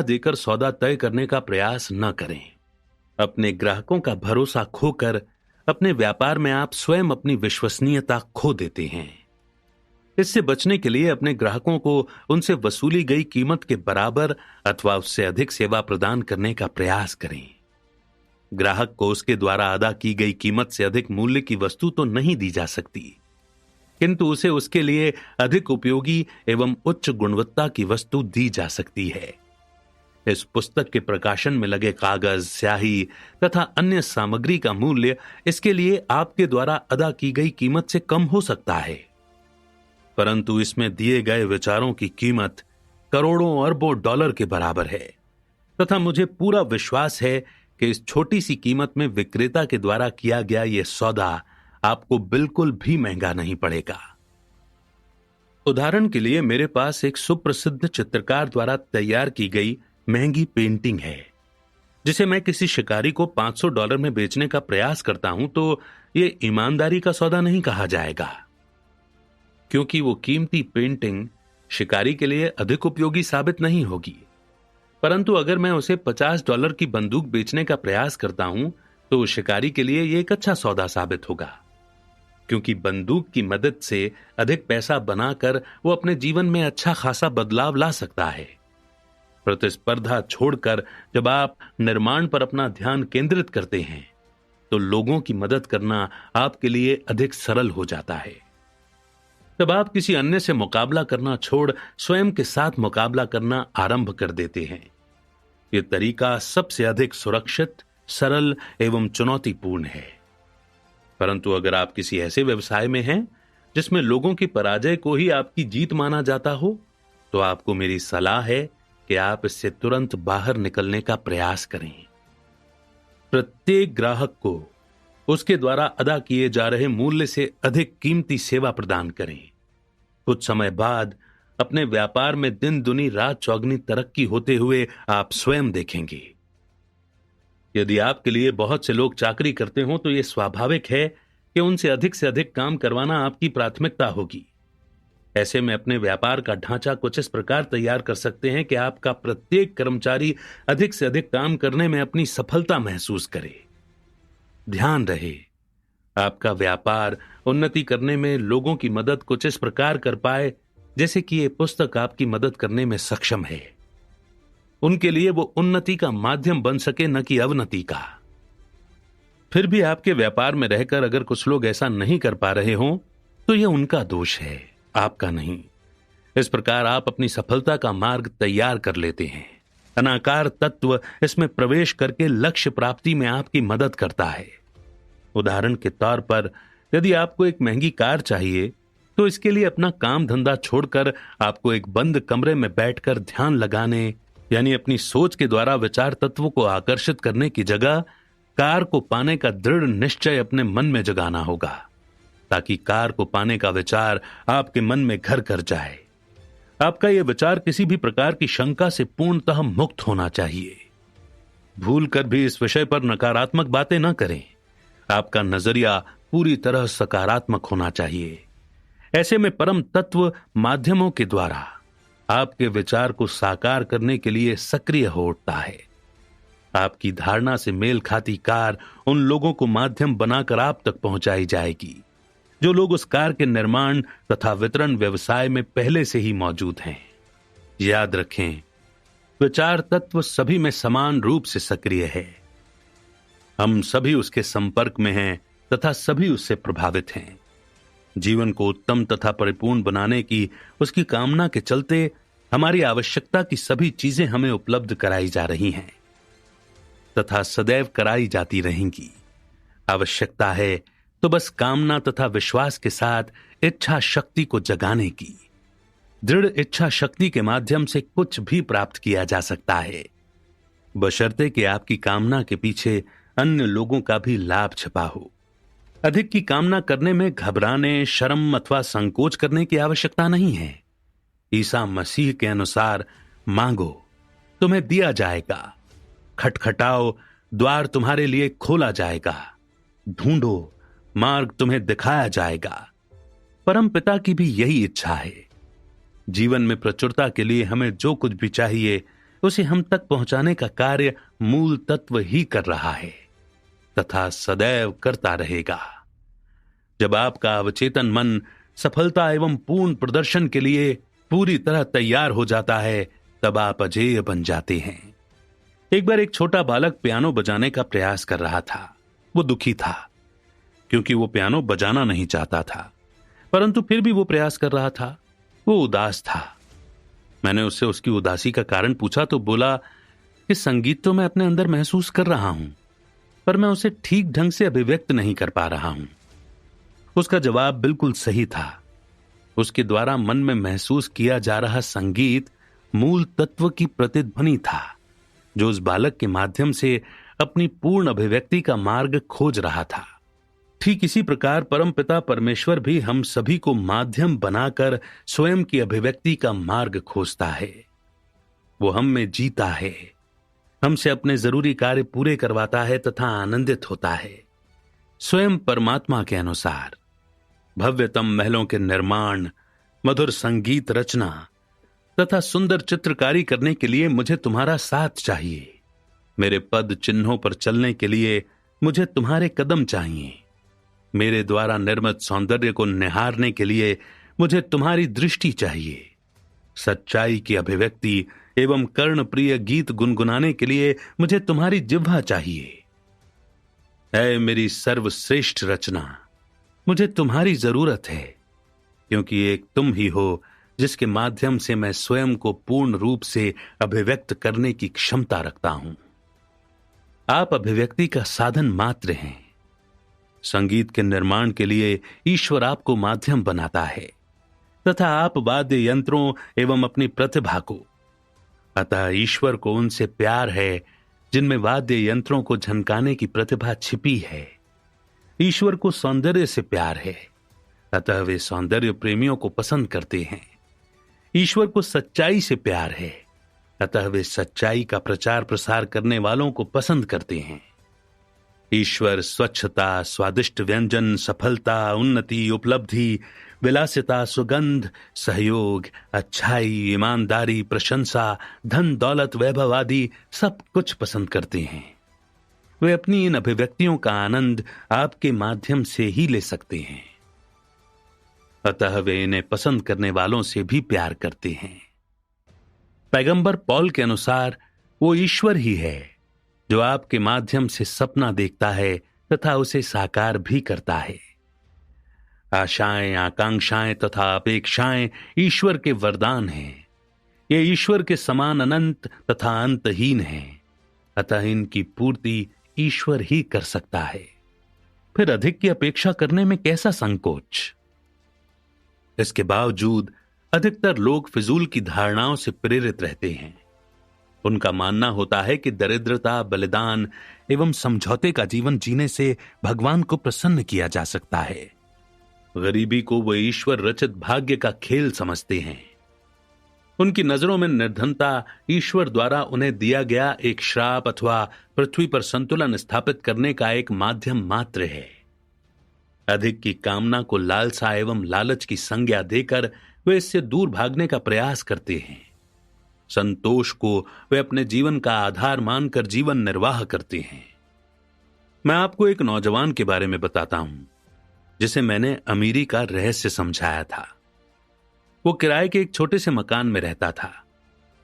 देकर सौदा तय करने का प्रयास न करें। अपने ग्राहकों का भरोसा खोकर अपने व्यापार में आप स्वयं अपनी विश्वसनीयता खो देते हैं। इससे बचने के लिए अपने ग्राहकों को उनसे वसूली गई कीमत के बराबर अथवा उससे अधिक सेवा प्रदान करने का प्रयास करें। ग्राहक को उसके द्वारा अदा की गई कीमत से अधिक मूल्य की वस्तु तो नहीं दी जा सकती, किंतु उसे उसके लिए अधिक उपयोगी एवं उच्च गुणवत्ता की वस्तु दी जा सकती है। इस पुस्तक के प्रकाशन में लगे कागज, स्याही तथा अन्य सामग्री का मूल्य इसके लिए आपके द्वारा अदा की गई कीमत से कम हो सकता है, परंतु इसमें दिए गए विचारों की कीमत करोड़ों अरबों डॉलर के बराबर है तथा मुझे पूरा विश्वास है कि इस छोटी सी कीमत में विक्रेता के द्वारा किया गया यह सौदा आपको बिल्कुल भी महंगा नहीं पड़ेगा। उदाहरण के लिए मेरे पास एक सुप्रसिद्ध चित्रकार द्वारा तैयार की गई महंगी पेंटिंग है, जिसे मैं किसी शिकारी को $500 में बेचने का प्रयास करता हूं तो यह ईमानदारी का सौदा नहीं कहा जाएगा, क्योंकि वो कीमती पेंटिंग शिकारी के लिए अधिक उपयोगी साबित नहीं होगी। परंतु अगर मैं उसे $50 की बंदूक बेचने का प्रयास करता हूं तो शिकारी के लिए यह एक अच्छा सौदा साबित होगा, क्योंकि बंदूक की मदद से अधिक पैसा बनाकर वो अपने जीवन में अच्छा खासा बदलाव ला सकता है। प्रतिस्पर्धा छोड़कर जब आप निर्माण पर अपना ध्यान केंद्रित करते हैं तो लोगों की मदद करना आपके लिए अधिक सरल हो जाता है। जब आप किसी अन्य से मुकाबला करना छोड़ स्वयं के साथ मुकाबला करना आरंभ कर देते हैं, यह तरीका सबसे अधिक सुरक्षित, सरल एवं चुनौतीपूर्ण है। परंतु अगर आप किसी ऐसे व्यवसाय में हैं जिसमें लोगों की पराजय को ही आपकी जीत माना जाता हो, तो आपको मेरी सलाह है कि आप इससे तुरंत बाहर निकलने का प्रयास करें। प्रत्येक ग्राहक को उसके द्वारा अदा किए जा रहे मूल्य से अधिक कीमती सेवा प्रदान करें। कुछ समय बाद अपने व्यापार में दिन दुनी रात चौगनी तरक्की होते हुए आप स्वयं देखेंगे। यदि आपके लिए बहुत से लोग चाकरी करते हों तो यह स्वाभाविक है कि उनसे अधिक काम करवाना आपकी प्राथमिकता होगी। ऐसे में अपने व्यापार का ढांचा कुछ इस प्रकार तैयार कर सकते हैं कि आपका प्रत्येक कर्मचारी अधिक से अधिक काम करने में अपनी सफलता महसूस करे। ध्यान रहे, आपका व्यापार उन्नति करने में लोगों की मदद कुछ इस प्रकार कर पाए जैसे कि यह पुस्तक आपकी मदद करने में सक्षम है। उनके लिए वो उन्नति का माध्यम बन सके, न कि अवनति का। फिर भी आपके व्यापार में रहकर अगर कुछ लोग ऐसा नहीं कर पा रहे हों तो यह उनका दोष है, आपका नहीं। इस प्रकार आप अपनी सफलता का मार्ग तैयार कर लेते हैं। अनाकार तत्व इसमें प्रवेश करके लक्ष्य प्राप्ति में आपकी मदद करता है। उदाहरण के तौर पर यदि आपको एक महंगी कार चाहिए तो इसके लिए अपना काम धंधा छोड़कर आपको एक बंद कमरे में बैठकर ध्यान लगाने यानी अपनी सोच के द्वारा विचार तत्व को आकर्षित करने की जगह कार को पाने का दृढ़ निश्चय अपने मन में जगाना होगा, ताकि कार को पाने का विचार आपके मन में घर कर जाए। आपका यह विचार किसी भी प्रकार की शंका से पूर्णतः मुक्त होना चाहिए। भूल कर भी इस विषय पर नकारात्मक बातें न करें। आपका नजरिया पूरी तरह सकारात्मक होना चाहिए। ऐसे में परम तत्व माध्यमों के द्वारा आपके विचार को साकार करने के लिए सक्रिय हो उठता है। आपकी धारणा से मेल खाती कार उन लोगों को माध्यम बनाकर आप तक पहुंचाई जाएगी जो लोग उस कार के निर्माण तथा वितरण व्यवसाय में पहले से ही मौजूद हैं। याद रखें, विचार तत्व सभी में समान रूप से सक्रिय है। हम सभी उसके संपर्क में हैं तथा सभी उससे प्रभावित हैं। जीवन को उत्तम तथा परिपूर्ण बनाने की उसकी कामना के चलते हमारी आवश्यकता की सभी चीजें हमें उपलब्ध कराई जा रही हैं तथा सदैव कराई जाती रहेंगी। आवश्यकता है तो बस कामना तथा विश्वास के साथ इच्छा शक्ति को जगाने की। दृढ़ इच्छा शक्ति के माध्यम से कुछ भी प्राप्त किया जा सकता है, बशर्ते कि आपकी कामना के पीछे अन्य लोगों का भी लाभ छिपा हो। अधिक की कामना करने में घबराने, शर्म अथवा संकोच करने की आवश्यकता नहीं है। ईसा मसीह के अनुसार मांगो, तुम्हें दिया जाएगा। खटखटाओ, द्वार तुम्हारे लिए खोला जाएगा। ढूंढो, मार्ग तुम्हें दिखाया जाएगा। परम पिता की भी यही इच्छा है। जीवन में प्रचुरता के लिए हमें जो कुछ भी चाहिए उसे हम तक पहुंचाने का कार्य मूल तत्व ही कर रहा है तथा सदैव करता रहेगा। जब आपका अवचेतन मन सफलता एवं पूर्ण प्रदर्शन के लिए पूरी तरह तैयार हो जाता है, तब आप अजेय बन जाते हैं। एक बार एक छोटा बालक पियानो बजाने का प्रयास कर रहा था। वो दुखी था क्योंकि वो पियानो बजाना नहीं चाहता था, परंतु फिर भी वो प्रयास कर रहा था। वो उदास था। मैंने उससे उसकी उदासी का कारण पूछा तो बोला कि संगीत तो मैं अपने अंदर महसूस कर रहा हूं, पर मैं उसे ठीक ढंग से अभिव्यक्त नहीं कर पा रहा हूं। उसका जवाब बिल्कुल सही था। उसके द्वारा मन में महसूस किया जा रहा संगीत मूल तत्व की प्रतिध्वनि था, जो उस बालक के माध्यम से अपनी पूर्ण अभिव्यक्ति का मार्ग खोज रहा था। ठीक इसी प्रकार परमपिता परमेश्वर भी हम सभी को माध्यम बनाकर स्वयं की अभिव्यक्ति का मार्ग खोजता है। वो हम में जीता है, हमसे अपने जरूरी कार्य पूरे करवाता है तथा आनंदित होता है। स्वयं परमात्मा के अनुसार भव्यतम महलों के निर्माण, मधुर संगीत रचना तथा सुंदर चित्रकारी करने के लिए मुझे तुम्हारा साथ चाहिए। मेरे पद चिन्हों पर चलने के लिए मुझे तुम्हारे कदम चाहिए। मेरे द्वारा निर्मित सौंदर्य को निहारने के लिए मुझे तुम्हारी दृष्टि चाहिए। सच्चाई की अभिव्यक्ति एवं कर्ण प्रिय गीत गुनगुनाने के लिए मुझे तुम्हारी जिह्वा चाहिए। ऐ मेरी सर्वश्रेष्ठ रचना, मुझे तुम्हारी जरूरत है, क्योंकि एक तुम ही हो जिसके माध्यम से मैं स्वयं को पूर्ण रूप से अभिव्यक्त करने की क्षमता रखता हूं। आप अभिव्यक्ति का साधन मात्र हैं। संगीत के निर्माण के लिए ईश्वर आपको माध्यम बनाता है तथा आप वाद्य यंत्रों एवं अपनी प्रतिभा को। अतः ईश्वर को उनसे प्यार है जिनमें वाद्य यंत्रों को झनकाने की प्रतिभा छिपी है। ईश्वर को सौंदर्य से प्यार है, अतः वे सौंदर्य प्रेमियों को पसंद करते हैं। ईश्वर को सच्चाई से प्यार है, अतः वे सच्चाई का प्रचार प्रसार करने वालों को पसंद करते हैं। ईश्वर स्वच्छता, स्वादिष्ट व्यंजन, सफलता, उन्नति, उपलब्धि, विलासिता, सुगंध, सहयोग, अच्छाई, ईमानदारी, प्रशंसा, धन दौलत, वैभव आदि सब कुछ पसंद करते हैं। वे अपनी इन अभिव्यक्तियों का आनंद आपके माध्यम से ही ले सकते हैं, अतः वे इन्हें पसंद करने वालों से भी प्यार करते हैं। पैगंबर पौल के अनुसार वो ईश्वर ही है जो आपके माध्यम से सपना देखता है तथा उसे साकार भी करता है। आशाएं, आकांक्षाएं तथा अपेक्षाएं ईश्वर के वरदान हैं। ये ईश्वर के समान अनंत तथा अंतहीन हैं, अतः इनकी पूर्ति ईश्वर ही कर सकता है। फिर अधिक की अपेक्षा करने में कैसा संकोच। इसके बावजूद अधिकतर लोग फिजूल की धारणाओं से प्रेरित रहते हैं। उनका मानना होता है कि दरिद्रता, बलिदान एवं समझौते का जीवन जीने से भगवान को प्रसन्न किया जा सकता है। गरीबी को वो ईश्वर रचित भाग्य का खेल समझते हैं। उनकी नजरों में निर्धनता ईश्वर द्वारा उन्हें दिया गया एक श्राप अथवा पृथ्वी पर संतुलन स्थापित करने का एक माध्यम मात्र है। अधिक की कामना को लालसा एवं लालच की संज्ञा देकर वे इससे दूर भागने का प्रयास करते हैं। संतोष को वे अपने जीवन का आधार मानकर जीवन निर्वाह करते हैं। मैं आपको एक नौजवान के बारे में बताता हूं जिसे मैंने अमीरी का रहस्य समझाया था। वो किराए के एक छोटे से मकान में रहता था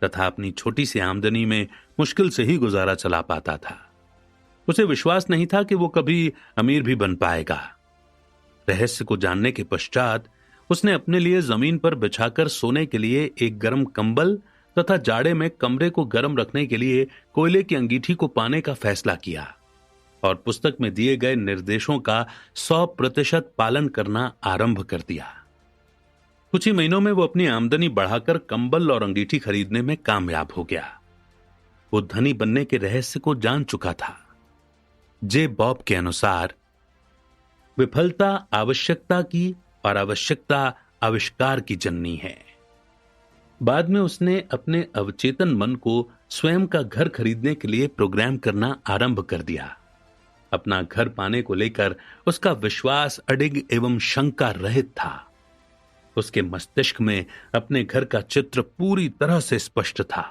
तथा अपनी छोटी सी आमदनी में मुश्किल से ही गुजारा चला पाता था। उसे विश्वास नहीं था कि वो कभी अमीर भी बन पाएगा। रहस्य को जानने के पश्चात उसने अपने लिए जमीन पर बिछाकर सोने के लिए एक गर्म कंबल तथा जाड़े में कमरे को गर्म रखने के लिए कोयले की अंगीठी को पाने का फैसला किया और पुस्तक में दिए गए निर्देशों का 100% पालन करना आरंभ कर दिया। कुछ ही महीनों में वो अपनी आमदनी बढ़ाकर कंबल और अंगीठी खरीदने में कामयाब हो गया। वो धनी बनने के रहस्य को जान चुका था। जे बॉब के अनुसार विफलता आवश्यकता की और आवश्यकता आविष्कार की जननी है। बाद में उसने अपने अवचेतन मन को स्वयं का घर खरीदने के लिए प्रोग्राम करना आरंभ कर दिया। अपना घर पाने को लेकर उसका विश्वास अडिग एवं शंका रहित था। उसके मस्तिष्क में अपने घर का चित्र पूरी तरह से स्पष्ट था।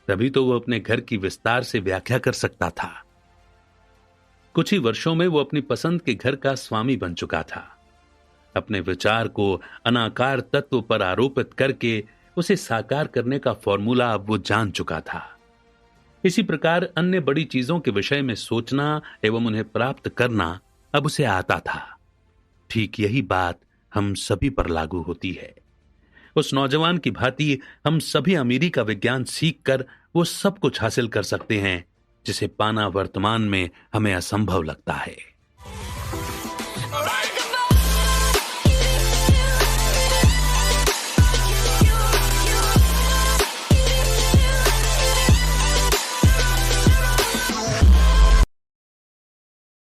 तभी तो वो अपने घर की विस्तार से व्याख्या कर सकता था। कुछ ही वर्षों में वो अपनी पसंद के घर का स्वामी बन चुका था। अपने विचार को अनाकार तत्व पर आरोपित करके उसे साकार करने का फॉर्मूला अब वो जान चुका था। इसी प्रकार अन्य बड़ी चीजों के विषय में सोचना एवं उन्हें प्राप्त करना अब उसे आता था। ठीक यही बात हम सभी पर लागू होती है। उस नौजवान की भांति हम सभी अमीरी का विज्ञान सीखकर वो सब कुछ हासिल कर सकते हैं जिसे पाना वर्तमान में हमें असंभव लगता है।